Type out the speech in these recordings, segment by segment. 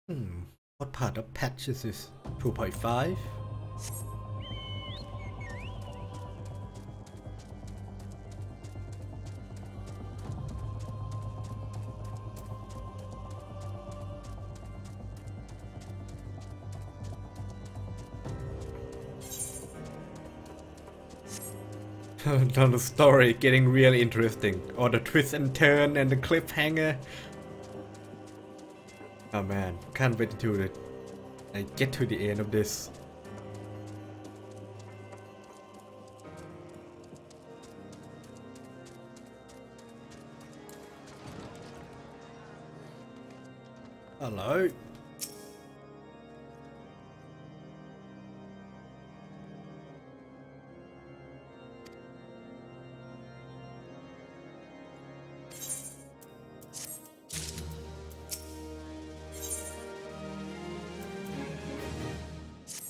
What part of patch is this? 2.5? Now the story getting really interesting. Or the twist and turn and the cliffhanger. Oh man, can't wait to get to the end of this. Hello.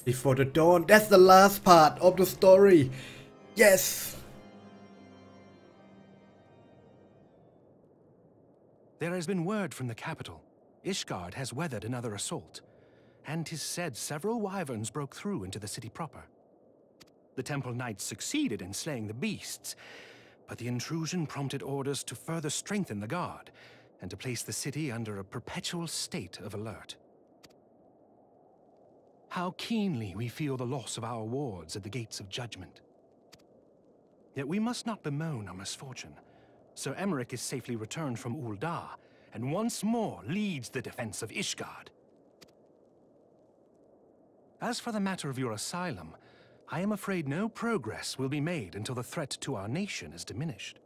Before the dawn, that's the last part of the story. Yes. There has been word from the capital. Ishgard has weathered another assault, and 'tis said several wyverns broke through into the city proper. The temple knights succeeded in slaying the beasts, but the intrusion prompted orders to further strengthen the guard, and to place the city under a perpetual state of alert. How keenly we feel the loss of our wards at the gates of judgment. Yet we must not bemoan our misfortune. Sir Emmerich is safely returned from Ul'dah, and once more leads the defense of Ishgard. As for the matter of your asylum, I am afraid no progress will be made until the threat to our nation is diminished.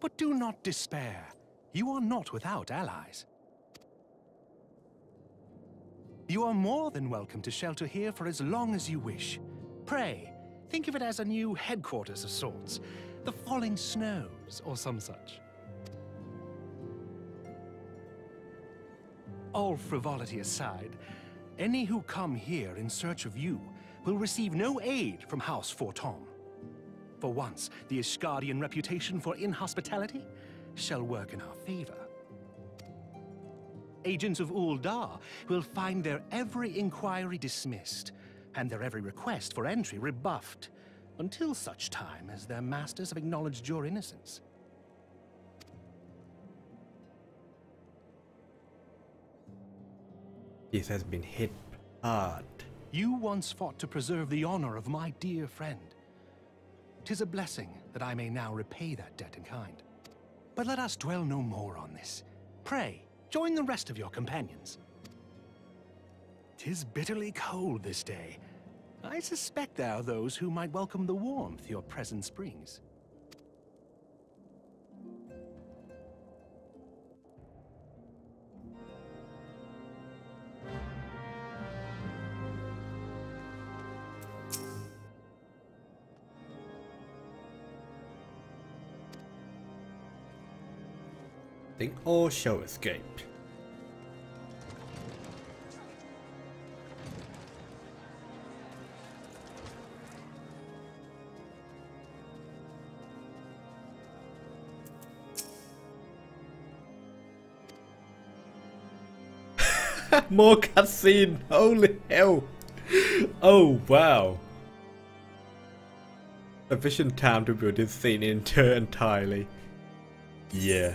But do not despair. You are not without allies. You are more than welcome to shelter here for as long as you wish. Pray, think of it as a new headquarters of sorts. The Falling Snows, or some such. All frivolity aside, any who come here in search of you will receive no aid from House Fortom. For once, the Ishgardian reputation for inhospitality shall work in our favor. Agents of Ul'dah will find their every inquiry dismissed, and their every request for entry rebuffed, until such time as their masters have acknowledged your innocence. This has been hit hard. You once fought to preserve the honor of my dear friend. 'Tis a blessing that I may now repay that debt in kind. But let us dwell no more on this. Pray, join the rest of your companions. 'Tis bitterly cold this day. I suspect there are those who might welcome the warmth your presence brings. Think all shall escape. More cutscene! Holy hell! Oh wow! Sufficient time to build this scene entirely. Yeah.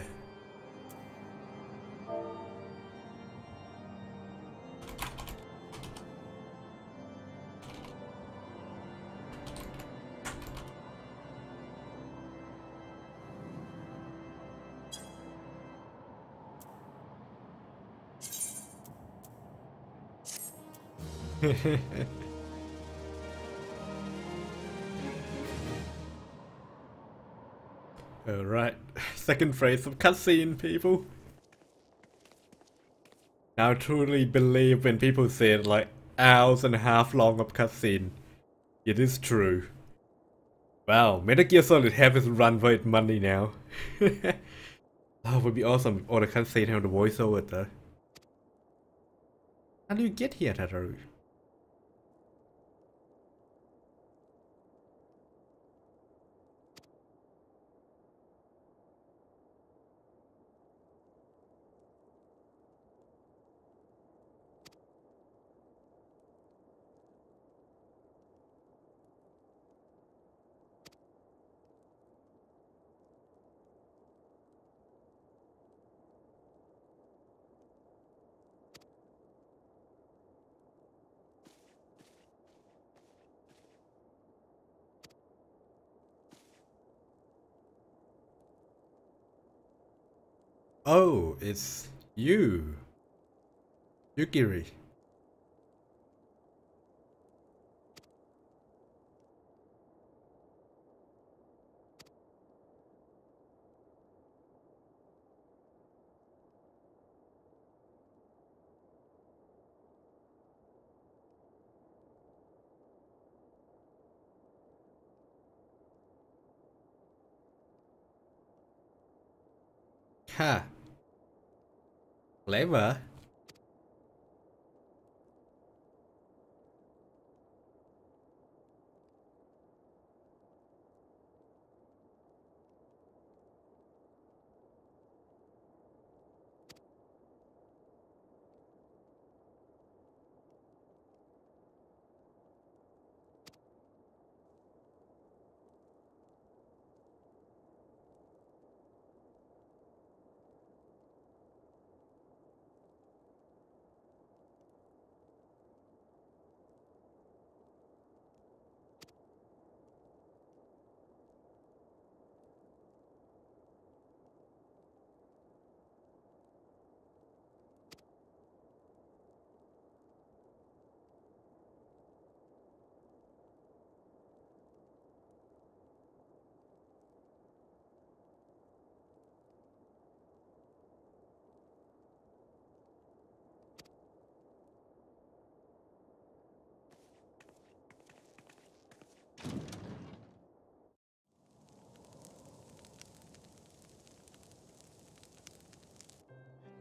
Alright, second phrase of cutscene, people. Now I truly believe when people say it, like hours and a half long of cutscene. It is true. Wow, Metal Gear Solid have its run for its money now. Oh, it would be awesome if all the cutscene have the voiceover though. How do you get here, Tataru? Oh, it's you. Yukiri. Ha. Clever.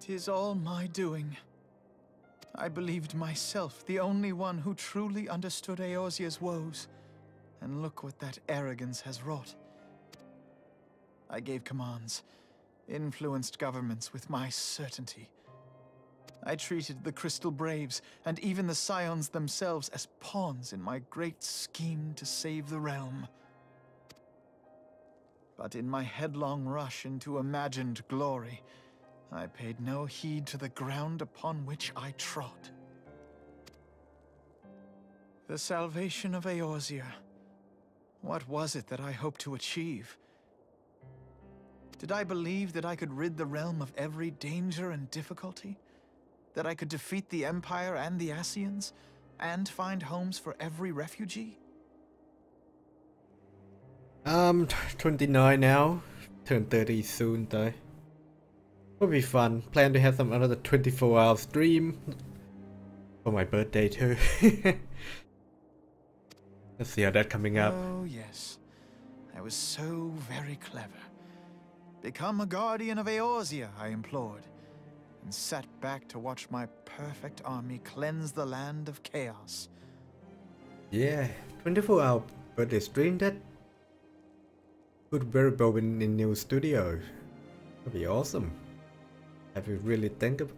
"'Tis all my doing. I believed myself the only one who truly understood Eorzea's woes, and look what that arrogance has wrought. I gave commands, influenced governments with my certainty. I treated the Crystal Braves, and even the Scions themselves, as pawns in my great scheme to save the realm. But in my headlong rush into imagined glory, I paid no heed to the ground upon which I trod. The salvation of Eorzea. What was it that I hoped to achieve? Did I believe that I could rid the realm of every danger and difficulty? That I could defeat the Empire and the Ascians, and find homes for every refugee? 29 now. Turn 30 soon though. Will be fun. Plan to have some another 24-hour stream for my birthday too. Let's see how that coming up. Oh yes, I was so very clever. Become a guardian of Eorzea, I implored, and sat back to watch my perfect army cleanse the land of chaos. Yeah, 24-hour birthday stream, that could very well be in new studio. That'd be awesome. Have you really think of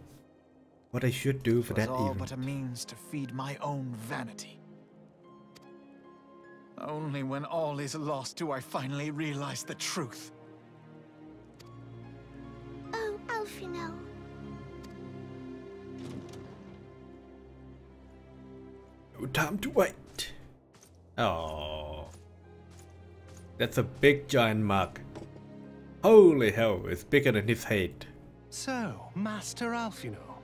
what I should do for that all event? But a means to feed my own vanity. Only when all is lost do I finally realize the truth. Oh, Alfino. No time to wait. Oh, that's a big giant mug. Holy hell, it's bigger than his head. So, Master Alfino,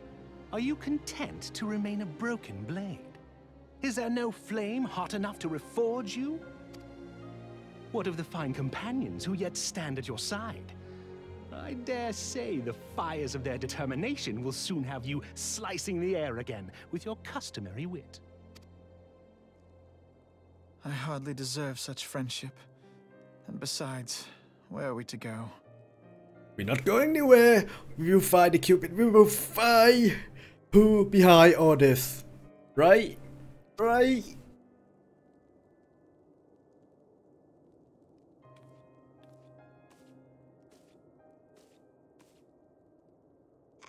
are you content to remain a broken blade? Is there no flame hot enough to reforge you? What of the fine companions who yet stand at your side? I dare say the fires of their determination will soon have you slicing the air again with your customary wit. I hardly deserve such friendship. And besides, where are we to go? We're not going anywhere. We will find the Cupid. We will find who behind all this. Right? Right?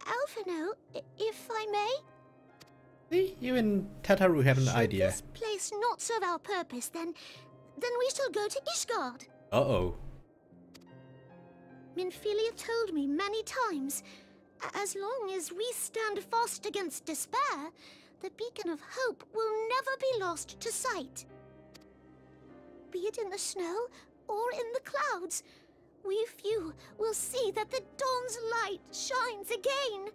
Alfino, if I may? See, even Tataru have an idea. This place not serve our purpose, then we shall go to Ishgard. Uh-oh. Minfilia told me many times, as long as we stand fast against despair, the beacon of hope will never be lost to sight. Be it in the snow or in the clouds, we few will see that the dawn's light shines again.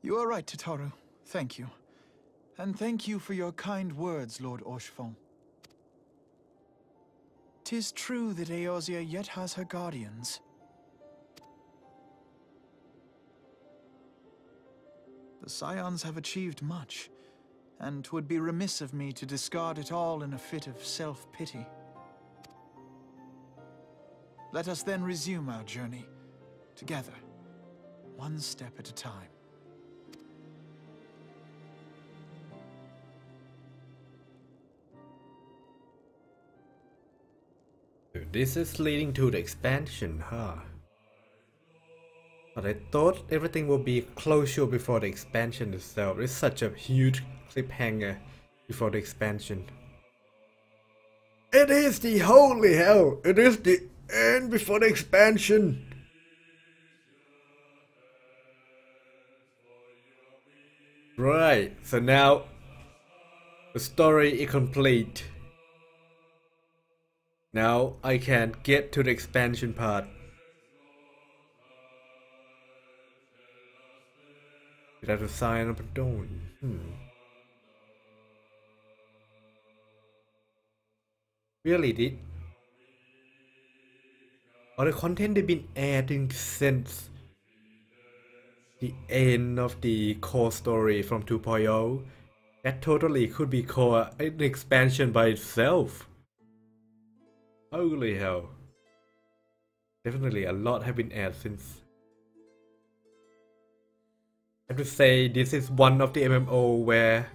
You are right, Tataru. Thank you. And thank you for your kind words, Lord Orchefon. 'Tis true that Eorzea yet has her guardians. The Scions have achieved much, and 'twould be remiss of me to discard it all in a fit of self-pity. Let us then resume our journey, together, one step at a time. This is leading to the expansion, huh? But I thought everything would be closure before the expansion itself. It's such a huge cliffhanger before the expansion. It is the holy hell! It is the end before the expansion! Right, so now the story is complete. Now I can get to the expansion part. Without a sign of a dawn. Really did? All the content they've been adding since the end of the core story from 2.0, that totally could be core an expansion by itself. Holy hell. Definitely a lot have been added since. I have to say this is one of the MMO where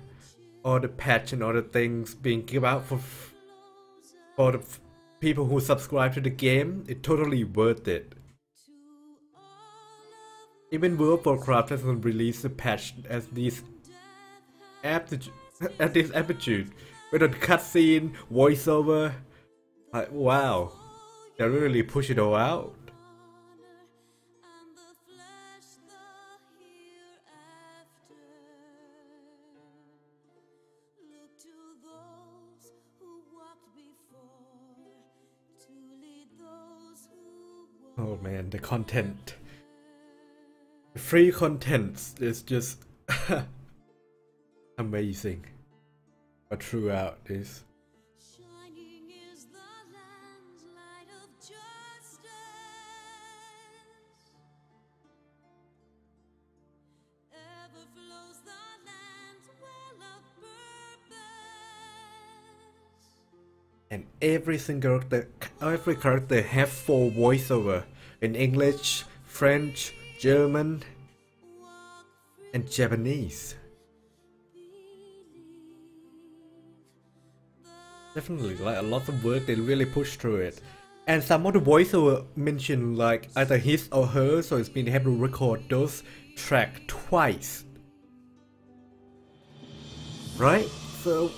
all the patch and all the things being given out for the people who subscribe to the game, it's totally worth it. Even World of Warcraft hasn't released a patch as this aptitude, with a cutscene, voiceover. Like, wow, they really push it all out. Oh man, the content. The free content is just amazing. But throughout this. And every character have 4 voiceover in English, French, German, and Japanese. Definitely, like a lot of work they really push through it. And some of the voiceover mention like either his or her, so it's been able to record those tracks twice. Right? So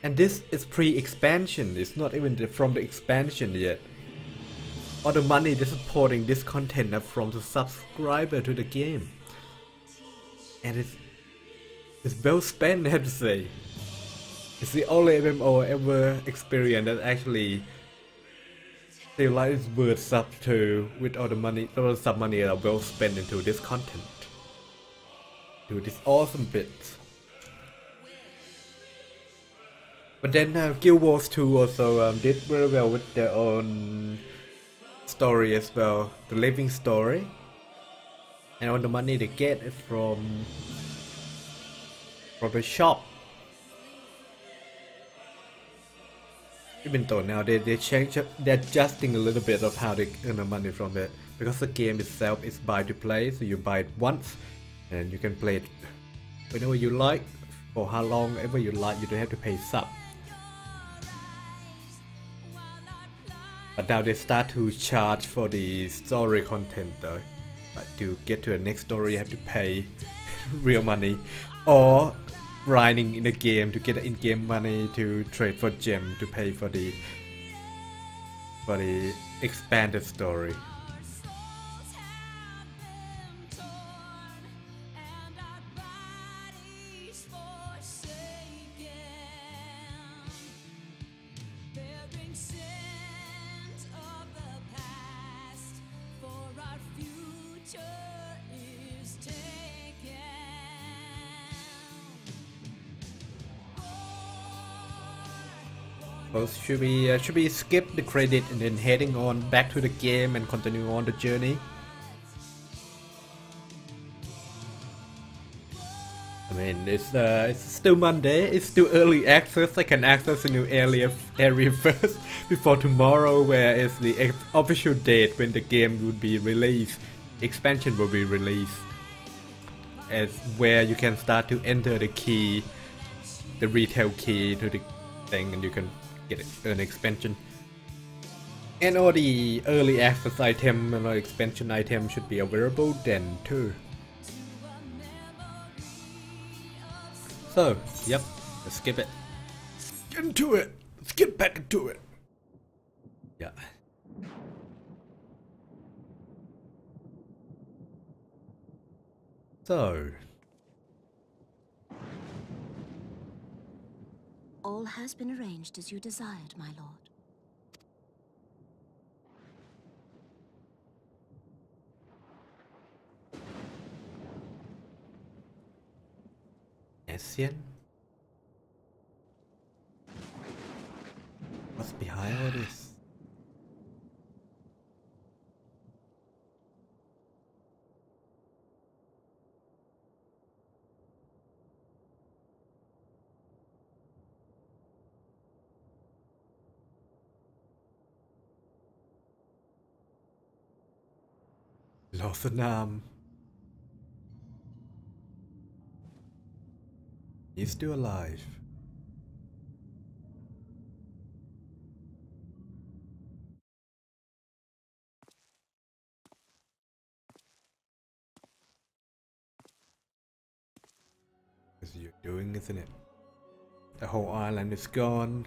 and this is pre-expansion, it's not even from the expansion yet. All the money they're supporting this content are from the subscriber to the game. And it's well spent, I have to say. It's the only MMO I ever experienced that actually feel like it's worth sub to with all the money, all the sub money that are well spent into this content. To this awesome bit. But then Guild Wars 2 also did very well with their own story as well, the living story. And all the money they get is from the shop. Even though now they change, they're adjusting a little bit of how they earn the money from it. Because the game itself is buy to play, so you buy it once and you can play it whenever you like, for how long ever you like, you don't have to pay sub. But now they start to charge for the story content though. But to get to the next story you have to pay real money, or grinding in the game to get in-game money to trade for gem to pay for the expanded story. Well, should we skip the credit and then heading on back to the game and continue on the journey? I mean, it's still Monday, it's still early access. I can access the new area first before tomorrow, where is the official date when the game will be released. Expansion will be released, as where you can start to enter the key, the retail key to the thing, and you can get an expansion. And all the early access item and expansion item should be available then too. So, yep, let's skip it. Get into it! Let's get back into it! Yeah. So... All has been arranged as you desired, my lord. Essien? What's behind all this? Lothanam. He's still alive. As you're doing, isn't it? The whole island is gone.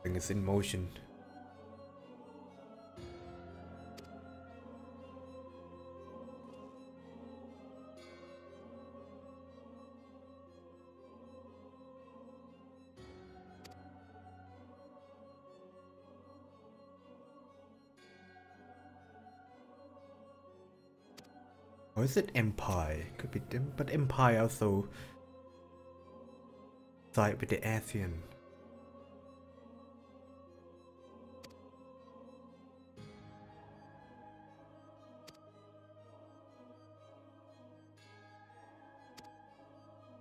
Thing is in motion. Or is it Empire? Could be them, but Empire also side with the ASEAN.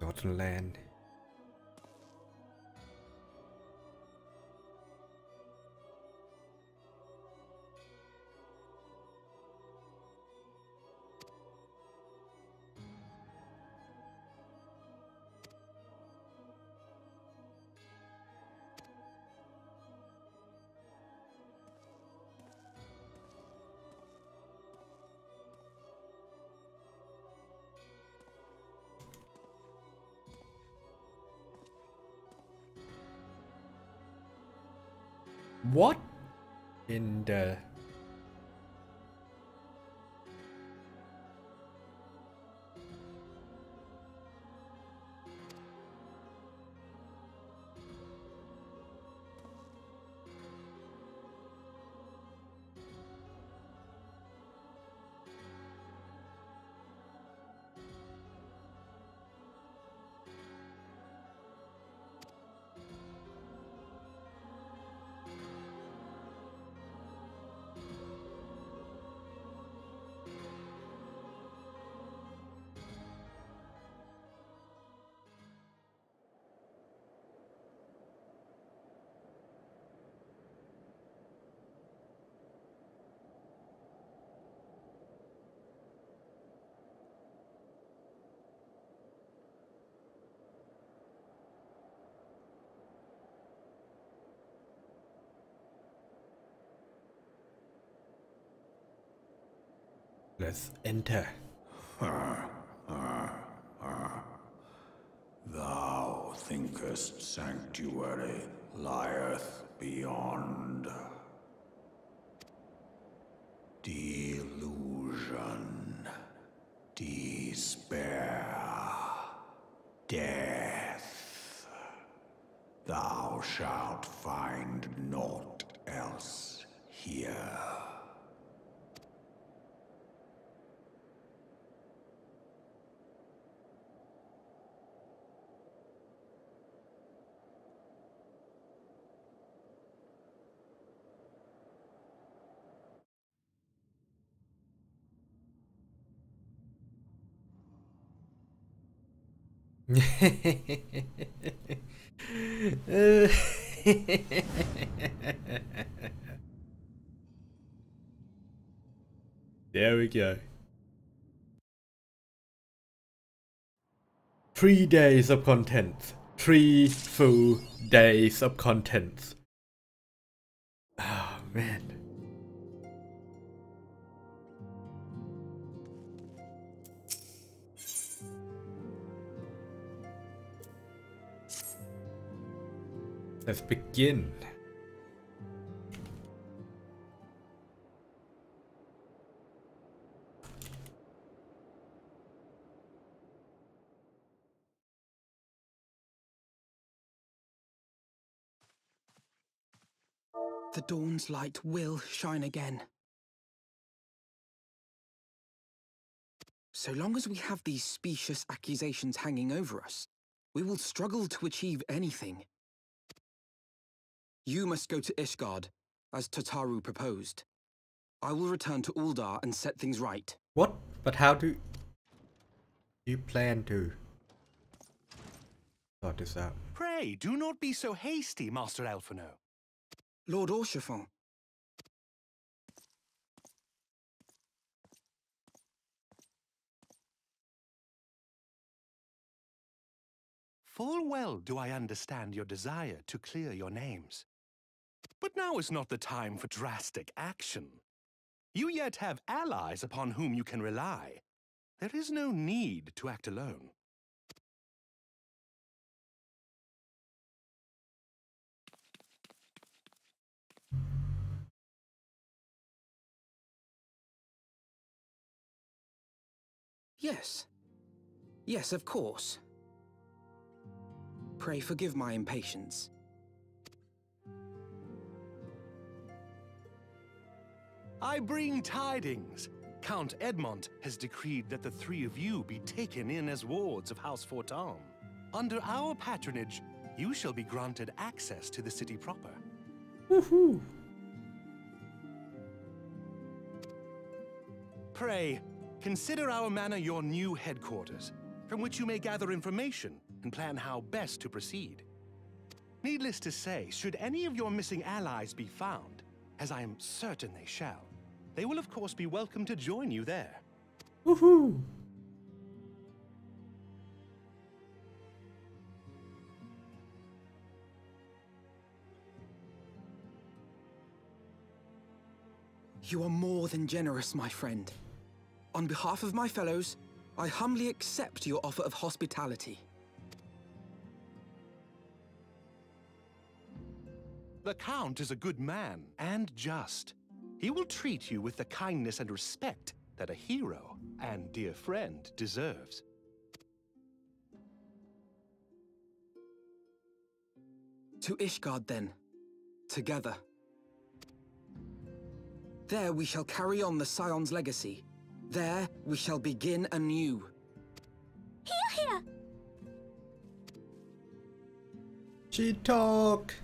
Northern land. What in the... Let's enter. Thou thinkest sanctuary lieth beyond. Delusion, despair, death. Thou shalt find naught else here. There we go. 3 days of content. 3 full days of content. Oh man. Let's begin. The dawn's light will shine again. So long as we have these specious accusations hanging over us, we will struggle to achieve anything. You must go to Ishgard, as Tataru proposed. I will return to Uldar and set things right. What? But how do you plan to sort this out? Pray, do not be so hasty, Master Alphino. Lord Orchefort. Full well do I understand your desire to clear your names. But now is not the time for drastic action. You yet have allies upon whom you can rely. There is no need to act alone. Yes. Yes, of course. Pray forgive my impatience. I bring tidings. Count Edmond has decreed that the 3 of you be taken in as wards of House Fortam. Under our patronage, you shall be granted access to the city proper. Woohoo! Pray, consider our manor your new headquarters, from which you may gather information and plan how best to proceed. Needless to say, should any of your missing allies be found, as I am certain they shall, they will of course be welcome to join you there. Woohoo! You are more than generous, my friend. On behalf of my fellows, I humbly accept your offer of hospitality. The Count is a good man and just. He will treat you with the kindness and respect that a hero and dear friend deserves. To Ishgard, then. Together. There we shall carry on the Scion's legacy. There we shall begin anew. Here, here! She talk.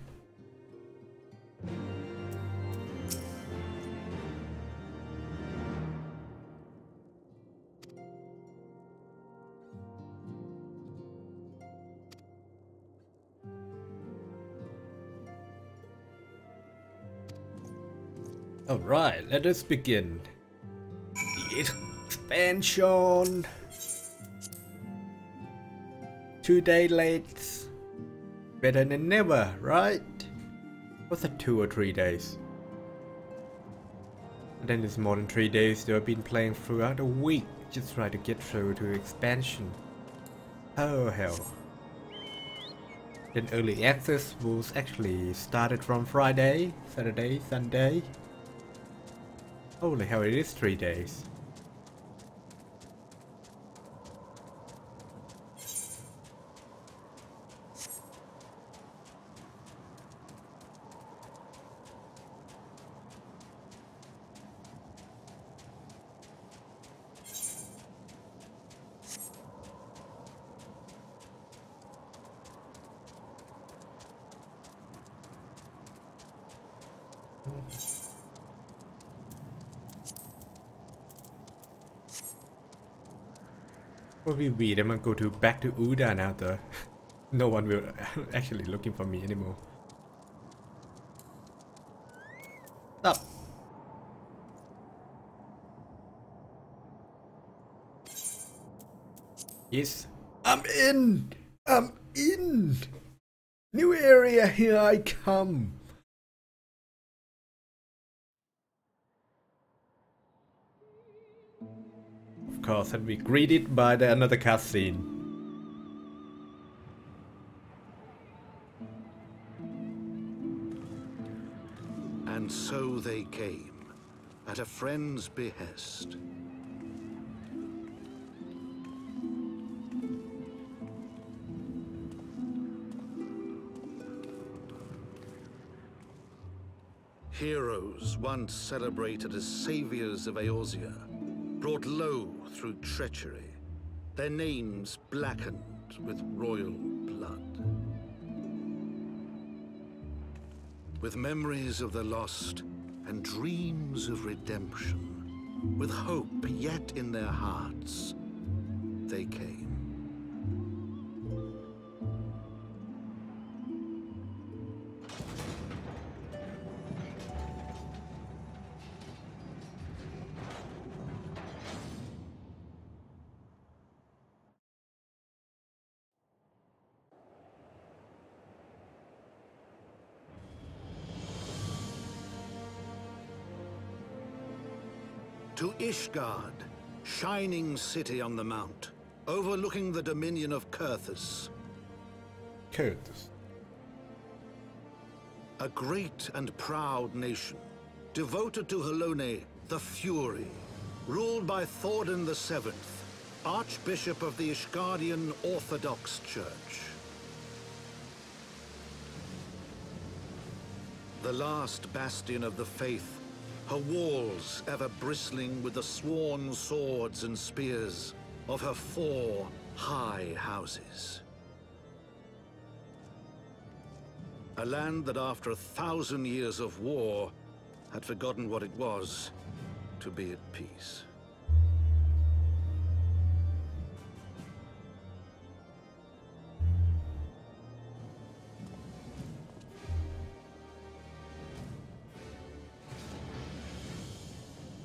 Alright, let us begin. The expansion. 2 days late. Better than never, right? What's that, 2 or 3 days? And then it's more than 3 days. They've been playing throughout a week. Just try to get through to expansion. Oh hell. Then early access was actually started from Friday, Saturday, Sunday. Holy hell, it is 3 days. Probably weird. I'm gonna go back to Uda now though. No one will actually looking for me anymore. Stop. Yes. I'm in! I'm in! New area, here I come! Of course, and we greeted by another cutscene. And so they came, at a friend's behest. Heroes once celebrated as saviors of Eorzea, brought low through treachery, their names blackened with royal blood. With memories of the lost and dreams of redemption, with hope yet in their hearts, they came. To Ishgard, shining city on the mount, overlooking the dominion of Kurthus. Kurthus. A great and proud nation, devoted to Halone, the Fury, ruled by Thordan VII, Archbishop of the Ishgardian Orthodox Church. The last bastion of the faith, her walls ever bristling with the sworn swords and spears of her 4 high houses. A land that after 1,000 years of war had forgotten what it was to be at peace.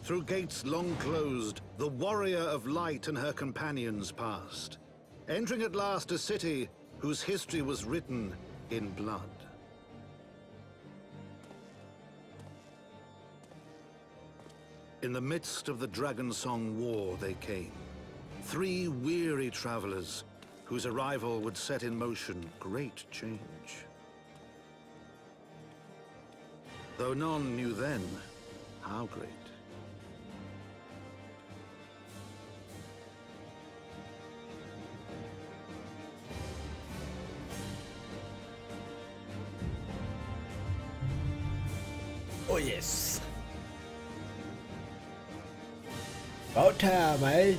Through gates long closed, the warrior of light and her companions passed, entering at last a city whose history was written in blood. In the midst of the Dragonsong War they came, 3 weary travelers whose arrival would set in motion great change. Though none knew then how great. Oh yes. About time, eh?